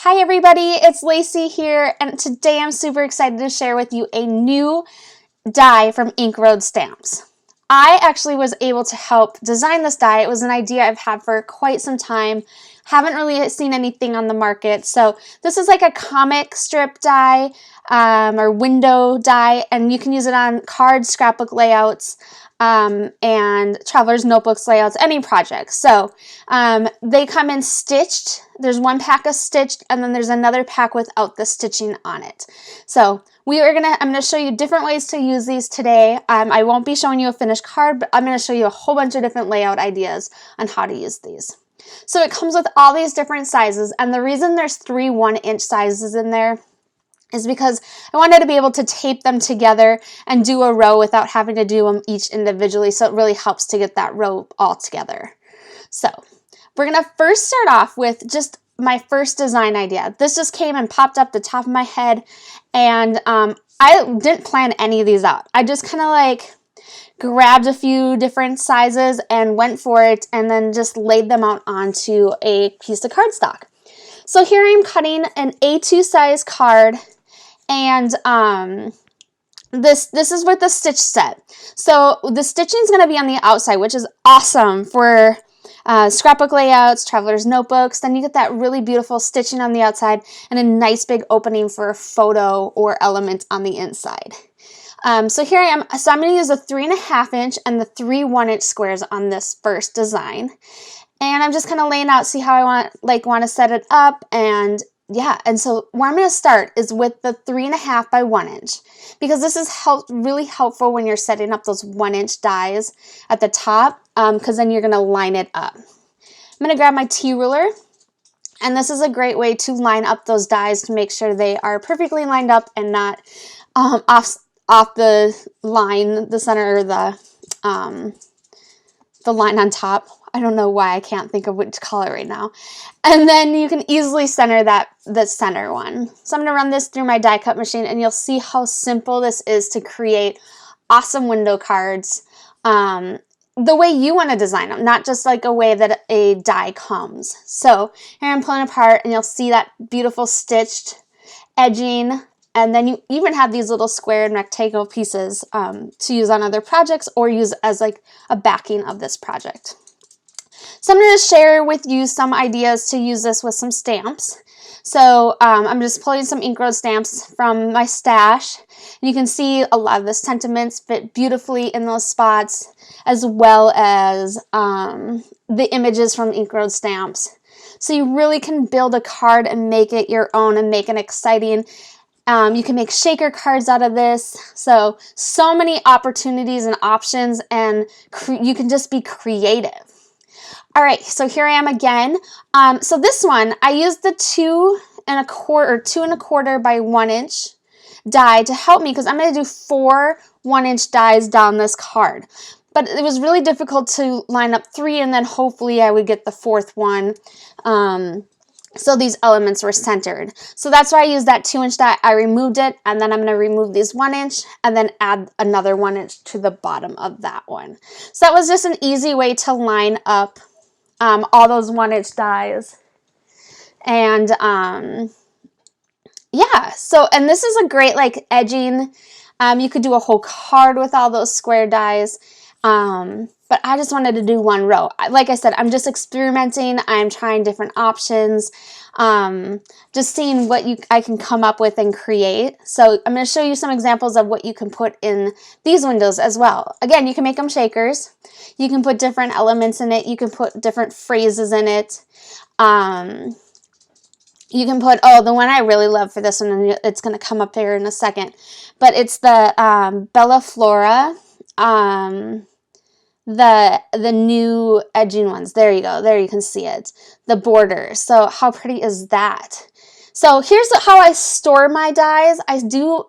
Hi everybody, it's Lacey here, and today I'm super excited to share with you a new die from Ink Road Stamps. I actually was able to help design this die. It was an idea I've had for quite some time. Haven't really seen anything on the market. So this is like a comic strip die or window die, and you can use it on cards, scrapbook layouts, and traveler's notebooks layouts, any project. So they come in stitched. There's one pack of stitched, and then there's another pack without the stitching on it. So I'm gonna show you different ways to use these today. I won't be showing you a finished card, but I'm gonna show you a whole bunch of different layout ideas on how to use these. So it comes with all these different sizes, and the reason there's 3 1-inch sizes in there is because I wanted to be able to tape them together and do a row without having to do them each individually, so it really helps to get that row all together. So we're gonna first start off with just my first design idea. This just came and popped up the top of my head, and I didn't plan any of these out. I just kind of like grabbed a few different sizes and went for it, and then just laid them out onto a piece of cardstock. So here I'm cutting an A2 size card, and this is with the stitch set. So the stitching is going to be on the outside, which is awesome for scrapbook layouts, traveler's notebooks. Then you get that really beautiful stitching on the outside and a nice big opening for a photo or element on the inside. So here I am. So I'm going to use a 3.5 inch and the 3 1-inch squares on this first design. And I'm just kind of laying out, see how I want to set it up. And yeah, and so where I'm going to start is with the 3.5 by 1 inch, because this is really helpful when you're setting up those 1-inch dies at the top, because then you're going to line it up. I'm going to grab my T-ruler, and this is a great way to line up those dies to make sure they are perfectly lined up and not off the line, the center, or the line on top. I don't know why I can't think of which color right now. And then you can easily center the center one. So I'm going to run this through my die cut machine, and you'll see how simple this is to create awesome window cards the way you want to design them, not just like a way that a die comes. So here I'm pulling apart, and you'll see that beautiful stitched edging. And then you even have these little square and rectangle pieces to use on other projects or use as like a backing of this project. So I'm going to share with you some ideas to use this with some stamps. So I'm just pulling some Ink Road stamps from my stash. And you can see a lot of the sentiments fit beautifully in those spots, as well as the images from Ink Road stamps. So you really can build a card and make it your own and make it exciting. You can make shaker cards out of this. So many opportunities and options, and you can just be creative. All right, so here I am again. So this one, I used the 2 1/4 by 1 inch die to help me, because I'm going to do 4 1-inch dies down this card. But it was really difficult to line up 3, and then hopefully I would get the 4th one. So these elements were centered. So that's why I used that 2-inch die. I removed it, and then I'm going to remove these 1-inch and then add another 1-inch to the bottom of that one. So that was just an easy way to line up all those 1-inch dies. And yeah, and this is a great like edging. You could do a whole card with all those square dies. But I just wanted to do one row. Like I said, I'm just experimenting. I'm trying different options, just seeing what I can come up with and create. So I'm going to show you some examples of what you can put in these windows as well. Again, you can make them shakers. You can put different elements in it. You can put different phrases in it. You can put, the one I really love for this one, and it's going to come up here in a second, but it's the Bella Flora, the new edging ones. There you go. There you can see it. The border. So how pretty is that? So here's how I store my dies. I do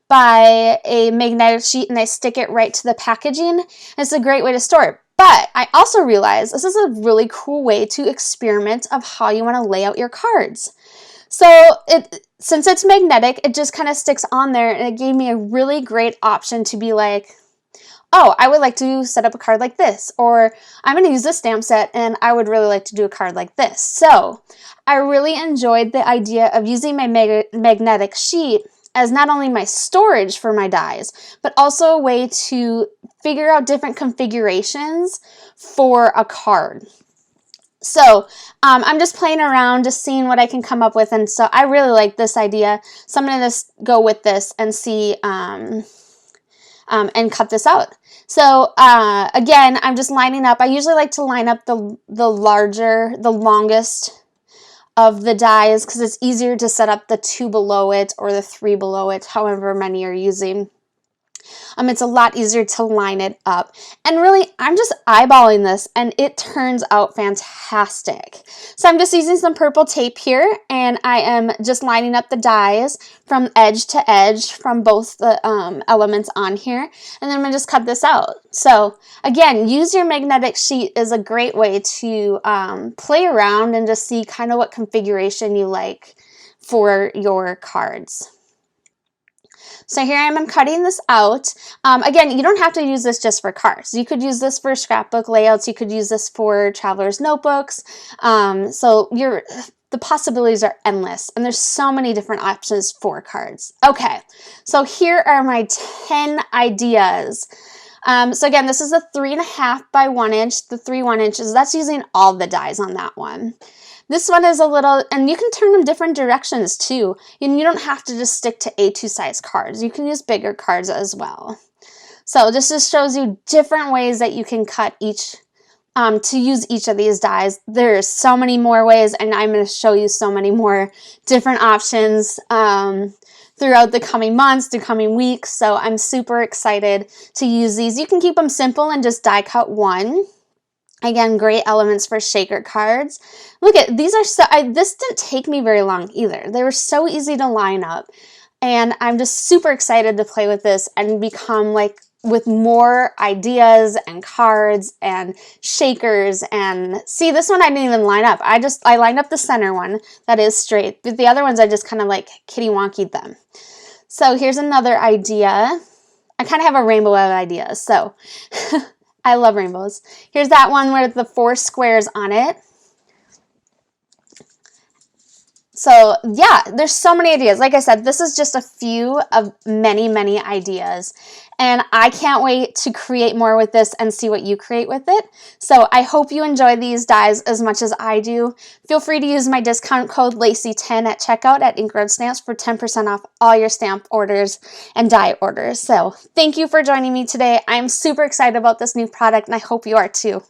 buy a magnetic sheet, and I stick it right to the packaging. And it's a great way to store it. But I also realized this is a really cool way to experiment of how you want to lay out your cards. So since it's magnetic, it just kind of sticks on there, and it gave me a really great option to be like, oh, I would like to set up a card like this, or I'm going to use this stamp set and I would really like to do a card like this. So I really enjoyed the idea of using my magnetic sheet as not only my storage for my dies, but also a way to figure out different configurations for a card. So I'm just playing around, just seeing what I can come up with, and so I really like this idea. So I'm going to just go with this and see and cut this out. So again, I'm just lining up. I usually like to line up the longest of the dies because it's easier to set up the 2 below it or the 3 below it, however many you're using. It's a lot easier to line it up. And really, I'm just eyeballing this and it turns out fantastic. So I'm just using some purple tape here and I am just lining up the dies from edge to edge from both the elements on here. And then I'm gonna just cut this out. So again, use your magnetic sheet is a great way to play around and just see kind of what configuration you like for your cards. So here I am, I'm cutting this out. Again, you don't have to use this just for cards. You could use this for scrapbook layouts. You could use this for traveler's notebooks. So the possibilities are endless, and there's so many different options for cards. Okay, so here are my 10 ideas. So again, this is a 3.5 by 1 inch. The 3 1 inches, that's using all the dies on that one. This one is a little, and you can turn them different directions too. And you don't have to just stick to A2 size cards. You can use bigger cards as well. So this just shows you different ways that you can cut each, to use each of these dies. There's so many more ways, and I'm going to show you so many more different options throughout the coming months, the coming weeks. So I'm super excited to use these. You can keep them simple and just die cut one. Again, great elements for shaker cards. Look at these are so, this didn't take me very long either. They were so easy to line up. And I'm just super excited to play with this and become like with more ideas and cards and shakers. And see, this one I didn't even line up. I lined up the center one that is straight. But the other ones I just kind of like kitty wonkied them. So here's another idea. I kind of have a rainbow of ideas. So I love rainbows. Here's that one with the 4 squares on it. So yeah, there's so many ideas. Like I said, this is just a few of many, many ideas. And I can't wait to create more with this and see what you create with it. So I hope you enjoy these dies as much as I do. Feel free to use my discount code LACY10 at checkout at Ink Road Stamps for 10% off all your stamp orders and die orders. So thank you for joining me today. I'm super excited about this new product and I hope you are too.